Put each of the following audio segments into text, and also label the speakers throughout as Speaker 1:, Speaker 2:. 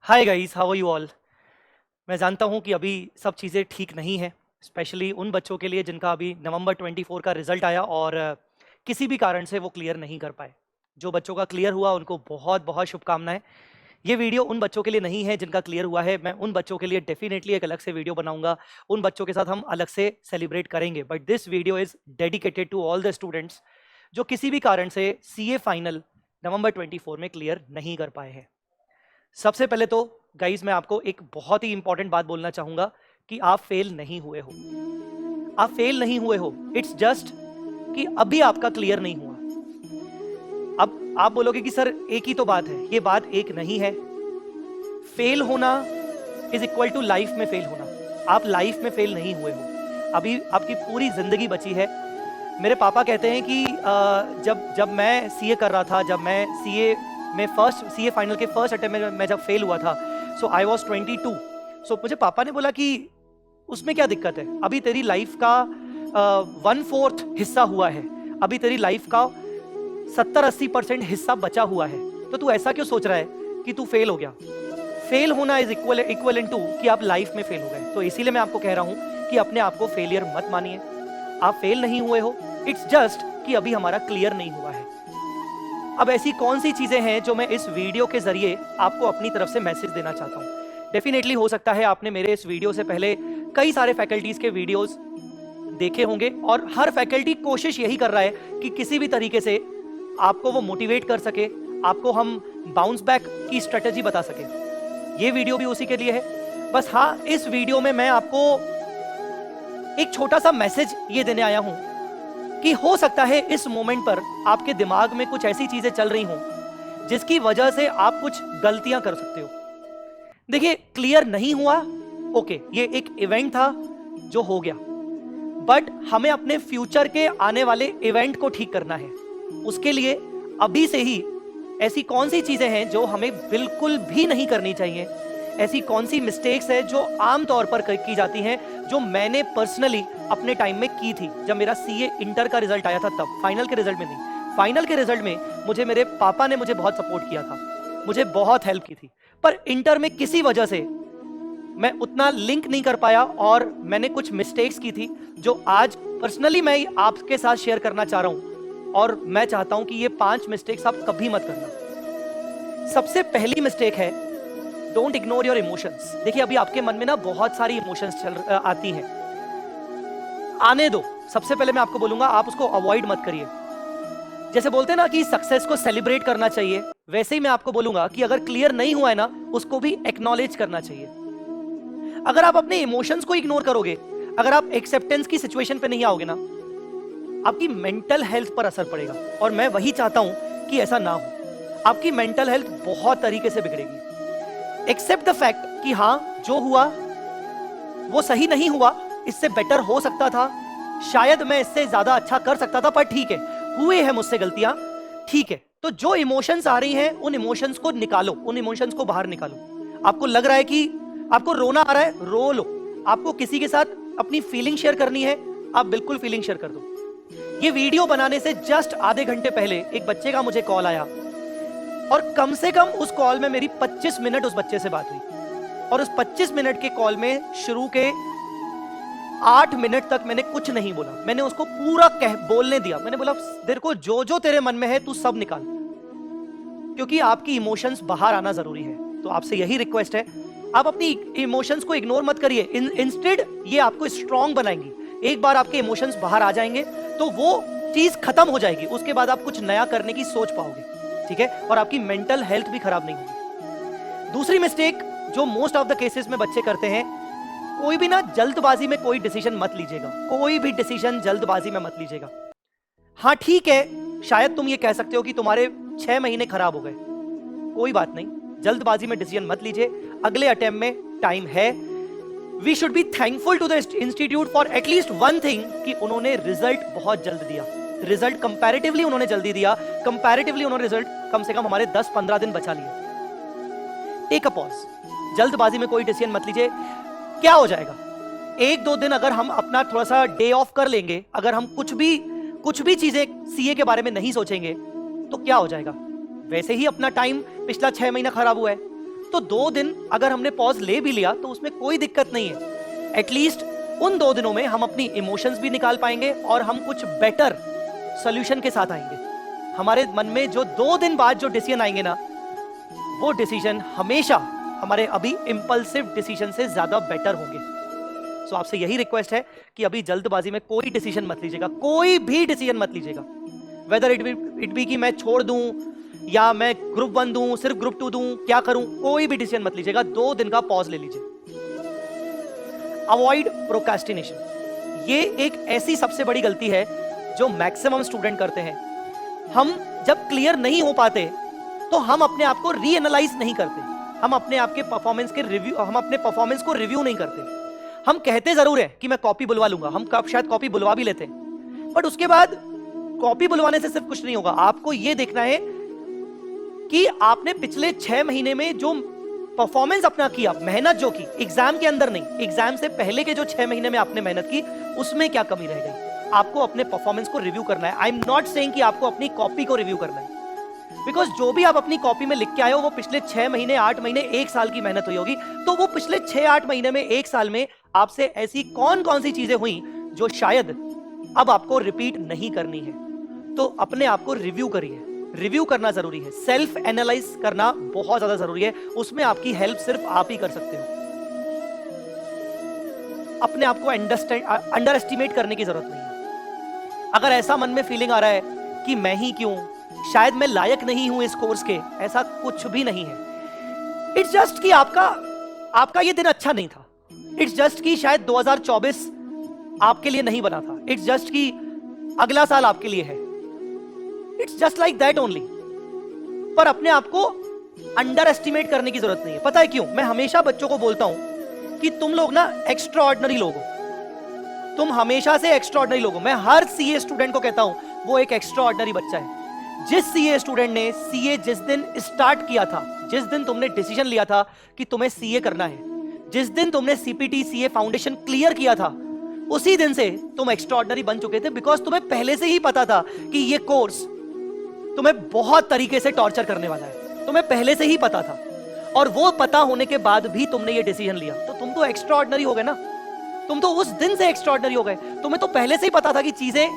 Speaker 1: Hi guys, how are you all. मैं जानता हूँ कि अभी सब चीज़ें ठीक नहीं हैं, स्पेशली उन बच्चों के लिए जिनका अभी नवंबर 24 का रिजल्ट आया और किसी भी कारण से वो क्लियर नहीं कर पाए। जो बच्चों का क्लियर हुआ उनको बहुत बहुत शुभकामनाएं। ये वीडियो उन बच्चों के लिए नहीं है जिनका क्लियर हुआ है। मैं उन बच्चों के लिए डेफिनेटली एक अलग से वीडियो बनाऊंगा, उन बच्चों के साथ हम अलग से सेलिब्रेट करेंगे। But this video is dedicated to all the students जो किसी भी कारण से सीए फाइनल नवंबर 24 में क्लियर नहीं कर पाए हैं। सबसे पहले तो गाइज मैं आपको एक बहुत ही इंपॉर्टेंट बात बोलना चाहूंगा कि आप फेल नहीं हुए हो। आप फेल नहीं हुए हो, इट्स जस्ट कि अभी आपका क्लियर नहीं हुआ। अब आप बोलोगे कि सर एक ही तो बात है, ये बात एक नहीं है। फेल होना इज इक्वल टू लाइफ में फेल होना। आप लाइफ में फेल नहीं हुए हो, अभी आपकी पूरी जिंदगी बची है। मेरे पापा कहते हैं कि जब जब मैं सीए कर रहा था, जब मैं सीए में फर्स्ट सीए फाइनल के फर्स्ट अटेम्प्ट में मैं जब फेल हुआ था, सो आई वाज 22। सो मुझे पापा ने बोला कि उसमें क्या दिक्कत है, अभी तेरी लाइफ का 1/4 हिस्सा हुआ है, अभी तेरी लाइफ का 70-80% हिस्सा बचा हुआ है, तो तू ऐसा क्यों सोच रहा है कि तू फेल हो गया। फेल होना इज इक्वल टू कि आप लाइफ में फेल हो गए। तो इसीलिए मैं आपको कह रहा हूं कि अपने आप को फेलियर मत मानिए। आप फेल नहीं हुए हो, इट्स जस्ट कि अभी हमारा क्लियर नहीं हुआ है। अब ऐसी कौन सी चीजें हैं जो मैं इस वीडियो के जरिए आपको अपनी तरफ से मैसेज देना चाहता हूं। डेफिनेटली हो सकता है आपने मेरे इस वीडियो से पहले कई सारे फैकल्टीज के वीडियोस देखे होंगे और हर फैकल्टी कोशिश यही कर रहा है कि किसी भी तरीके से आपको वो मोटिवेट कर सके, आपको हम बाउंस बैक की स्ट्रेटेजी बता सके। ये वीडियो भी उसी के लिए है। बस हाँ, इस वीडियो में मैं आपको एक छोटा सा मैसेज ये देने आया हूं कि हो सकता है इस मोमेंट पर आपके दिमाग में कुछ ऐसी चीजें चल रही हों जिसकी वजह से आप कुछ गलतियां कर सकते हो। देखिए, क्लियर नहीं हुआ, ओके, ये एक इवेंट था जो हो गया, बट हमें अपने फ्यूचर के आने वाले इवेंट को ठीक करना है। उसके लिए अभी से ही ऐसी कौन सी चीजें हैं जो हमें बिल्कुल भी नहीं करनी चाहिए, ऐसी कौन सी मिस्टेक्स है जो आम तौर पर की जाती हैं, जो मैंने पर्सनली अपने टाइम में की थी। जब मेरा सीए इंटर का रिजल्ट आया था तब, फाइनल के रिजल्ट में नहीं। फाइनल के रिजल्ट में मुझे मेरे पापा ने मुझे बहुत सपोर्ट किया था, मुझे बहुत हेल्प की थी, पर इंटर में किसी वजह से मैं उतना लिंक नहीं कर पाया और मैंने कुछ मिस्टेक्स की थी जो आज पर्सनली मैं आपके साथ शेयर करना चाह रहा हूं। और मैं चाहता हूं कि ये 5 मिस्टेक्स आप कभी मत करना। सबसे पहली मिस्टेक है, डोंट इग्नोर योर इमोशंस। देखिए, अभी आपके मन में ना बहुत सारी इमोशंस आती हैं, आने दो। सबसे पहले मैं आपको बोलूंगा, आप उसको अवॉइड मत करिए। जैसे बोलते हैं ना कि सक्सेस को सेलिब्रेट करना चाहिए, वैसे ही मैं आपको बोलूंगा कि अगर क्लियर नहीं हुआ है ना, उसको भी एक्नॉलेज करना चाहिए। अगर आप अपने इमोशंस को इग्नोर करोगे, अगर आप एक्सेप्टेंस की सिचुएशन पे नहीं आओगे ना, आपकी मेंटल हेल्थ पर असर पड़ेगा। और मैं वही चाहता हूं कि ऐसा ना हो। आपकी मेंटल हेल्थ बहुत तरीके से बिगड़ेगी। एक्सेप्ट द फैक्ट कि हां, जो हुआ वो सही नहीं हुआ, इससे बेटर हो सकता था, शायद मैं इससे ज्यादा अच्छा कर सकता था, पर ठीक है, हुए हैं मुझसे गलतियां, ठीक है। तो जो इमोशंस आ रही हैं, उन इमोशंस को निकालो, उन इमोशंस को बाहर निकालो। आपको लग रहा है कि आपको रोना आ रहा है, रो लो। आपको किसी के साथ अपनी फीलिंग शेयर करनी है, आप बिल्कुल फीलिंग शेयर कर दो। ये वीडियो बनाने से जस्ट आधे घंटे पहले एक बच्चे का मुझे कॉल आया और कम से कम उस कॉल में मेरी 25 मिनट उस बच्चे से बात हुई। और उस 25 मिनट के कॉल में शुरू के 8 मिनट तक मैंने कुछ नहीं बोला। मैंने उसको पूरा बोलने दिया। मैंने बोला, तेरे को जो जो तेरे मन में है तू सब निकाल, क्योंकि आपकी इमोशंस बाहर आना जरूरी है। तो आपसे यही रिक्वेस्ट है, आप अपनी इमोशंस को इग्नोर मत करिए, इंस्टेड ये आपको स्ट्रांग बनाएंगी। एक बार आपके इमोशंस बाहर आ जाएंगे तो वो चीज खत्म हो जाएगी, उसके बाद आप कुछ नया करने की सोच पाओगे, ठीक है, और आपकी मेंटल हेल्थ भी खराब नहीं होगी। दूसरी मिस्टेक जो मोस्ट ऑफ द केसेस में बच्चे करते हैं, कोई भी ना जल्दबाजी में कोई डिसीजन मत लीजिएगा। कोई भी डिसीजन जल्दबाजी में मत लीजिएगा। हाँ ठीक है, शायद तुम ये कह सकते हो कि तुम्हारे 6 महीने खराब हो गए, कोई बात नहीं, जल्दबाजी में डिसीजन मत लीजिए। अगले अटेम्प्ट में टाइम है। We should be thankful to the institute for at least one thing कि उन्होंने रिजल्ट बहुत जल्द दिया। रिजल्ट कंपैरेटिवली उन्होंने जल्दी दिया, कंपैरेटिवली उन्होंने रिजल्ट कम से कम हमारे 10-15 दिन बचा लिए। टेक अ पॉज, जल्दबाजी में कोई डिसीजन मत लीजिए। क्या हो जाएगा, 1-2 दिन अगर हम अपना थोड़ा सा डे ऑफ कर लेंगे, अगर हम कुछ भी चीजें सीए के बारे में नहीं सोचेंगे, तो क्या हो जाएगा। वैसे ही अपना टाइम पिछला 6 महीना खराब हुआ है, तो 2 दिन अगर हमने पॉज ले भी लिया तो उसमें कोई दिक्कत नहीं है। एटलीस्ट उन 2 दिनों में हम अपनी इमोशंस भी निकाल पाएंगे और हम कुछ बेटर सॉल्यूशन के साथ आएंगे। हमारे मन में जो 2 दिन बाद जो डिसीजन आएंगे ना, वो डिसीजन हमेशा हमारे अभी इंपल्सिव डिसीजन से ज्यादा बेटर होंगे। सो आपसे यही रिक्वेस्ट है कि अभी जल्दबाजी में कोई डिसीजन मत लीजिएगा, कोई भी डिसीजन मत लीजिएगा। वेदर इट बी कि मैं छोड़ दूं या मैं ग्रुप 1 दूं, सिर्फ ग्रुप 2 दूं, क्या करूं, कोई भी डिसीजन मत लीजिएगा। 2 दिन का पॉज ले लीजिए। अवॉइड प्रोक्रेस्टिनेशन, ये एक ऐसी सबसे बड़ी गलती है जो मैक्सिमम स्टूडेंट करते हैं। हम जब क्लियर नहीं हो पाते तो हम अपने आप को रीएनालाइज नहीं करते, हम अपने आप के परफॉर्मेंस के रिव्यू, हम अपने परफॉर्मेंस को रिव्यू नहीं करते। हम कहते जरूर है कि मैं कॉपी बुलवा लूंगा, हम शायद कॉपी बुलवा भी लेते हैं, बट उसके बाद कॉपी बुलवाने से सिर्फ कुछ नहीं होगा। आपको यह देखना है कि आपने पिछले 6 महीने में जो परफॉर्मेंस अपना किया, मेहनत जो की, एग्जाम के अंदर नहीं, एग्जाम से पहले के जो 6 महीने में आपने मेहनत की, उसमें क्या कमी रह गई। आपको अपने परफॉर्मेंस को रिव्यू करना है। आई एम नॉट सेइंग कि आपको अपनी कॉपी को रिव्यू करना है, बिकॉज जो भी आप अपनी कॉपी में लिख के आए हो वो पिछले 6 महीने, 8 महीने, 1 साल की मेहनत हुई होगी। तो वो पिछले 6-8 महीने में, 1 साल में आपसे ऐसी कौन कौन सी चीजें हुई जो शायद अब आपको रिपीट नहीं करनी है। तो अपने आप को रिव्यू करिए, रिव्यू करना जरूरी है। सेल्फ एनालाइज करना बहुत ज्यादा जरूरी है, उसमें आपकी हेल्प सिर्फ आप ही कर सकते हो। अपने आप को अंडर एस्टिमेट करने की जरूरत नहीं है। अगर ऐसा मन में फीलिंग आ रहा है कि मैं ही क्यों, शायद मैं लायक नहीं हूं इस कोर्स के, ऐसा कुछ भी नहीं है। इट्स जस्ट कि आपका ये दिन अच्छा नहीं था। इट्स जस्ट कि शायद 2024 आपके लिए नहीं बना था। इट्स जस्ट कि अगला साल आपके लिए है। It's just like that only. पर अपने आप को अंडर एस्टिमेट करने की जरूरत नहीं है। पता है क्यों? मैं हमेशा बच्चों को बोलता हूं कि तुम लोग ना एक्स्ट्रा ऑर्डिनरी लोग हो, तुम हमेशा से एक्स्ट्रा ऑर्डिनरी लोग हो। मैं हर सीए स्टूडेंट को कहता हूं वो एक एक्स्ट्रा ऑर्डिनरी बच्चा है। जिस सीए स्टूडेंट ने सीए जिस दिन स्टार्ट किया था, जिस दिन तुमने डिसीजन लिया था कि तुम्हें सीए करना है, जिस दिन तुमने सीपीटी सीए फाउंडेशन क्लियर किया था, उसी दिन से तुम एक्स्ट्रा ऑर्डिनरी बन चुके थे। बिकॉज तुम्हें पहले से ही पता था कि ये कोर्स तुम्हें बहुत तरीके से टॉर्चर करने वाला है, तुम्हें पहले से ही पता था। और वो पता होने के बाद भी तुमने ये डिसीजन लिया, तो तुम तो एक्स्ट्रा ऑर्डिनरी हो गए ना। तुम तो उस दिन से एक्स्ट्रा ऑर्डिनरी हो गए। तुम्हें तो पहले से ही पता था कि चीजें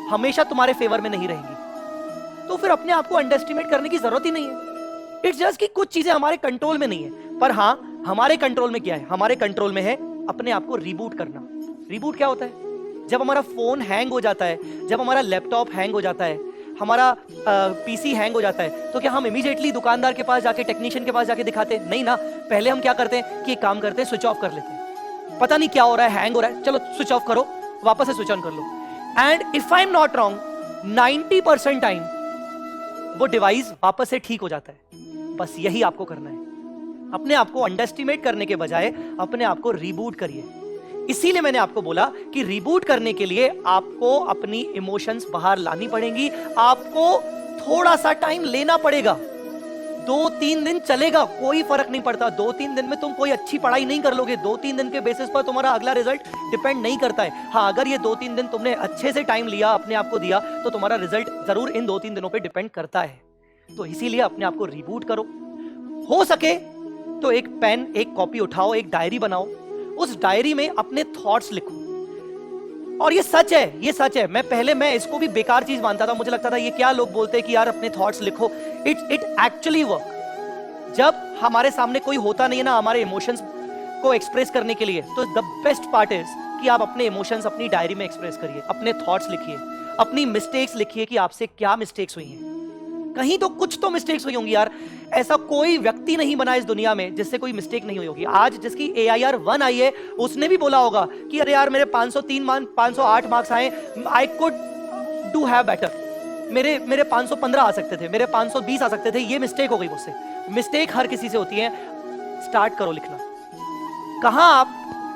Speaker 1: हमेशा तुम्हारे फेवर में नहीं रहेंगी। तो फिर अपने आप को अंडर एस्टिमेट करने की जरूरत ही नहीं है। इट्स जस्ट कि कुछ चीजें हमारे कंट्रोल में नहीं है। पर हाँ, हमारे कंट्रोल में क्या है? हमारे कंट्रोल में है अपने आप को रिबूट करना। रिबूट क्या होता है? जब हमारा फोन हैंग हो जाता है, जब हमारा लैपटॉप हैंग हो जाता है, हमारा पीसी हैंग हो जाता है, तो क्या हम इमीडिएटली दुकानदार के पास जाके, टेक्नीशियन के पास जाके दिखाते? नहीं ना। पहले हम क्या करते हैं कि एक काम करते हैं, स्विच ऑफ कर लेते हैं। पता नहीं क्या हो रहा है, हैंग हो रहा है, चलो स्विच ऑफ करो, वापस से स्विच ऑन कर लो। And if I am not wrong, 90% time वो डिवाइस वापस से ठीक हो जाता है। बस यही आपको करना है। अपने आप को अंडरएस्टिमेट करने के बजाय अपने आप को रिबूट करिए। इसीलिए मैंने आपको बोला कि रिबूट करने के लिए आपको अपनी इमोशंस बाहर लानी पड़ेंगी। आपको थोड़ा सा टाइम लेना पड़ेगा। 2-3 दिन चलेगा, कोई फर्क नहीं पड़ता। 2-3 दिन में तुम कोई अच्छी पढ़ाई नहीं कर लोगे। 2-3 दिन के बेसिस पर तुम्हारा अगला रिजल्ट डिपेंड नहीं करता है। हाँ, अगर ये 2-3 दिन तुमने अच्छे से टाइम लिया, अपने आप को दिया, तो तुम्हारा रिजल्ट जरूर इन 2-3 दिनों पे डिपेंड करता है। तो इसीलिए अपने आप को रिबूट करो। हो सके तो एक पेन, एक कॉपी उठाओ, एक डायरी बनाओ। उस डायरी में अपने थॉट्स लिखो। और ये सच है, ये सच है। मैं इसको भी बेकार चीज मानता था। मुझे लगता था ये क्या लोग बोलते हैं कि यार अपने थॉट्स लिखो। It actually work. जब हमारे सामने कोई होता नहीं है ना हमारे इमोशंस को एक्सप्रेस करने के लिए, तो द बेस्ट पार्ट इज कि आप अपने इमोशंस अपनी डायरी में एक्सप्रेस करिए, अपने थॉट्स लिखिए, अपनी मिस्टेक्स लिखिए कि आपसे क्या मिस्टेक्स हुई हैं। कहीं तो कुछ तो मिस्टेक्स हुई होंगी यार। ऐसा कोई व्यक्ति नहीं बना इस दुनिया में जिससे कोई मिस्टेक नहीं हुई होगी। आज जिसकी AIR 1 आई है, उसने भी बोला होगा कि अरे यार मेरे 508 मार्क्स आए, I could do have better. मेरे 515 आ सकते थे, मेरे 520 आ सकते थे, ये मिस्टेक हो गई मुझसे। मिस्टेक हर किसी से होती है। स्टार्ट करो लिखना। कहां आप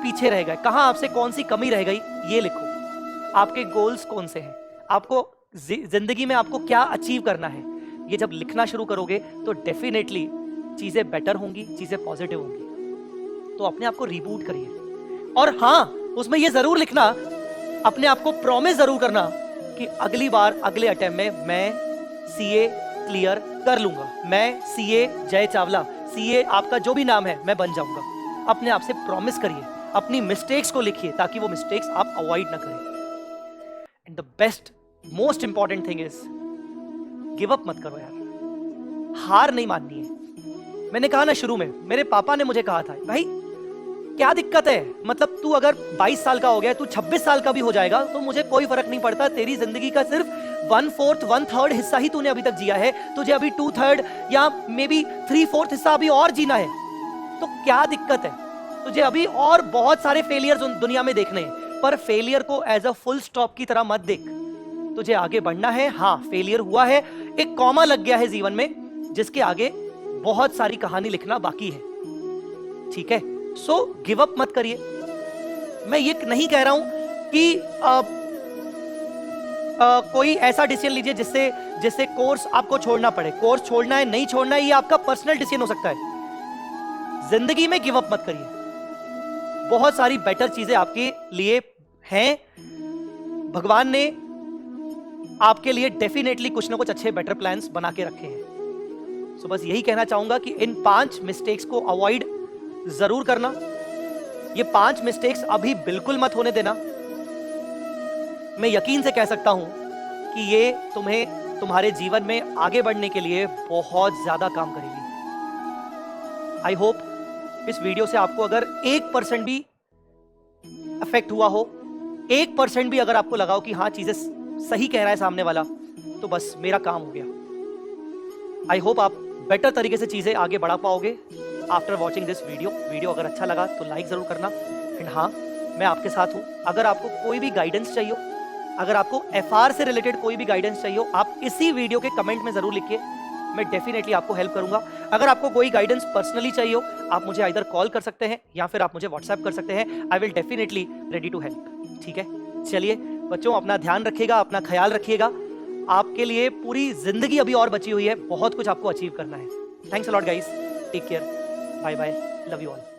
Speaker 1: पीछे रह गए, कहां आपसे कौन सी कमी रह गई, ये लिखो। आपके गोल्स कौन से हैं, आपको जिंदगी में आपको क्या अचीव करना है। ये जब लिखना शुरू करोगे तो डेफिनेटली चीजें बेटर होंगी, चीजें पॉजिटिव होंगी। तो अपने आप को रिबूट करिए। और हाँ, उसमें ये जरूर लिखना, अपने आप को प्रॉमिस जरूर करना कि अगली बार, अगले अटेम्प्ट में मैं सीए क्लियर कर लूंगा। मैं सीए जय चावला सीए, आपका जो भी नाम है, मैं बन जाऊंगा। अपने आप से प्रॉमिस करिए, अपनी मिस्टेक्स को लिखिए ताकि वो मिस्टेक्स आप अवॉइड ना करें। And the best most important thing is give up मत करो यार, हार नहीं माननी है। मैंने कहा ना शुरू में, मेरे पापा ने मुझे कहा था, भाई क्या दिक्कत है, मतलब तू अगर 22 साल का हो गया, तू 26 साल का भी हो जाएगा तो मुझे कोई फर्क नहीं पड़ता। तेरी जिंदगी का सिर्फ 1/4 1/3 हिस्सा ही तूने अभी तक जिया है, तुझे अभी 2/3 या मे बी 3/4 हिस्सा अभी और जीना है, तो क्या दिक्कत है? तुझे अभी और बहुत सारे फेलियर्स दुनिया में देखने हैं, पर फेलियर को एज अ फुल स्टॉप की तरह मत देख। तुझे आगे बढ़ना है। हाँ, फेलियर हुआ है, एक कॉमा लग गया है जीवन में, जिसके आगे बहुत सारी कहानी लिखना बाकी है, ठीक है? सो गिव अप मत करिए। मैं ये नहीं कह रहा हूं कि कोई ऐसा डिसीजन लीजिए जिससे कोर्स आपको छोड़ना पड़े। कोर्स छोड़ना है, नहीं छोड़ना है, ये आपका पर्सनल डिसीजन हो सकता है। जिंदगी में गिव अप मत करिए, बहुत सारी बेटर चीजें आपके लिए हैं। भगवान ने आपके लिए डेफिनेटली कुछ ना कुछ अच्छे बेटर प्लान्स बना के रखे हैं। सो बस यही कहना चाहूंगा कि इन 5 मिस्टेक्स को अवॉइड जरूर करना। ये 5 मिस्टेक्स अभी बिल्कुल मत होने देना। मैं यकीन से कह सकता हूं कि ये तुम्हें तुम्हारे जीवन में आगे बढ़ने के लिए बहुत ज्यादा काम करेगी। आई होप इस वीडियो से आपको अगर 1% भी अफेक्ट हुआ हो, 1% भी अगर आपको लगा हो कि हाँ चीजें सही कह रहा है सामने वाला, तो बस मेरा काम हो गया। आई होप आप बेटर तरीके से चीजें आगे बढ़ा पाओगे आफ्टर वॉचिंग दिस वीडियो अगर अच्छा लगा तो लाइक जरूर करना। एंड हाँ, मैं आपके साथ हूँ। अगर आपको कोई भी गाइडेंस चाहिए, अगर आपको एफआर से रिलेटेड कोई भी गाइडेंस चाहिए, आप इसी वीडियो के कमेंट में जरूर लिखिए, मैं डेफिनेटली आपको हेल्प करूंगा। अगर आपको कोई गाइडेंस पर्सनली चाहिए हो, आप मुझे आइदर कॉल कर सकते हैं या फिर आप मुझे व्हाट्सएप कर सकते हैं। I will definitely ready to help, ठीक है? चलिए बच्चों, अपना ध्यान रखिएगा, अपना ख्याल रखिएगा। आपके लिए पूरी जिंदगी अभी और बची हुई है, बहुत कुछ आपको अचीव करना है। Thanks a lot guys, take care, bye bye, love you all.